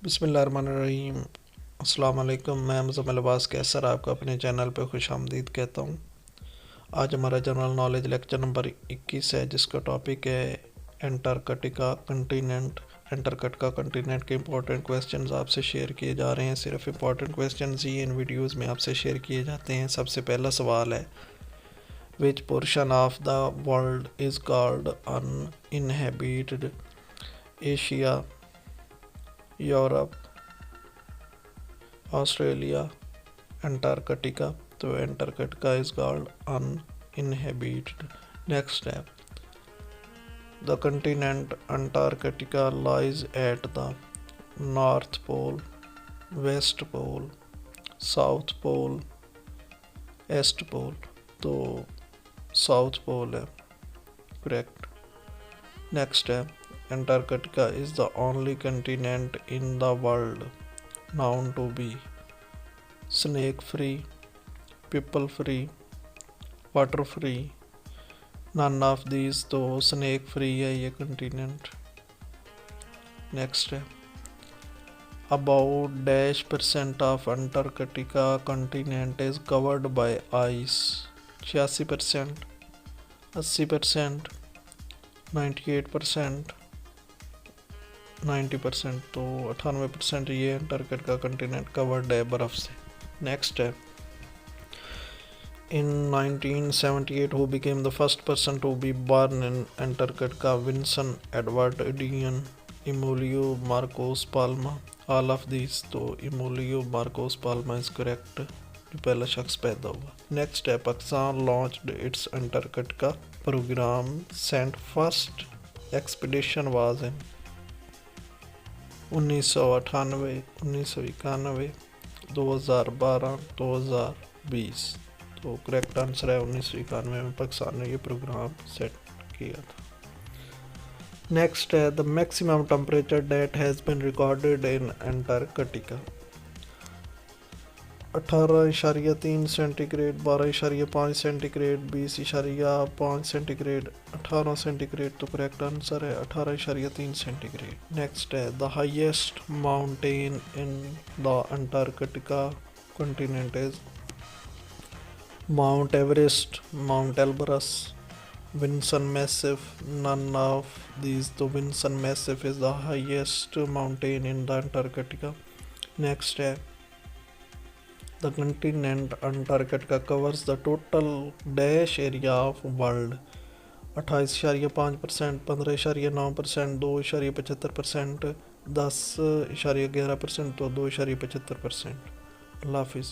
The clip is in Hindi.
बिस्मिल्लाहिर्रहमानिर्रहीम। अस्सलाम वालेकुम। मैं mcqs आपको अपने चैनल पर खुशामदीद कहता हूँ। आज हमारा जनरल नॉलेज लेक्चर नंबर 21 है, जिसका टॉपिक है एंटार्कटिका कंटिनेंट। एंटार्कटिका कंटिनेंट के इंपॉर्टेंट क्वेश्चंस आपसे शेयर किए जा रहे हैं। सिर्फ इंपॉर्टेंट क्वेश्चंस ही इन वीडियोज़ में आपसे शेयर किए जाते हैं। सबसे पहला सवाल है, which portion of the world is called uninhabited? Asia, Europe, Australia, Antarctica. तो Antarctica is called uninhabited. Next है, the continent Antarctica lies at the north pole, west pole, south pole, east pole. तो साउथ पोल है करेक्ट। नेक्स्ट है, Antarctica is the only continent in the world known to be snake free, people free, water free. None of these, तो snake free है ये कंटिनेंट। नेक्स्ट है, about -% of Antarctica continent is covered by ice. 86%, 80%, 98%, 90%। तो 98% ये अंटार्कटिका कंटिनेंट कवर्ड है बर्फ़ से। नेक्स्ट है, in 1978 who became the first person to be born in Antarctica? Vinson, Edward Adian, Emilio Marcos Palma. All of this, तो Emilio Marcos Palma is correct, जो पहला शख्स पैदा हुआ। नेक्स्ट है, Pakistan launched its Antarctica programme sent first expedition was in 1998, 1991, 2012, 2020। तो करेक्ट आंसर है 1991 में पाकिस्तान ने ये प्रोग्राम सेट किया था। नेक्स्ट है, the maximum temperature that has been recorded in Antarctica? 18.3 centigrade, 12.5 centigrade, 20.5 centigrade, 18 centigrade. तो करेक्ट आंसर है 18.3 सेंटीग्रेड। नेक्स्ट है, the highest mountain in the Antarctica continent is? Mount Everest, Mount Elbrus, Vinson Massif. None of these, तो Vinson Massif is the highest mountain in the Antarctica. Next है, the continent Antarctica covers the total dash area of world? 28.5%, 15.9%, 2.75%, 10.11%। तो 2.75%। अल्लाह हाफिज़।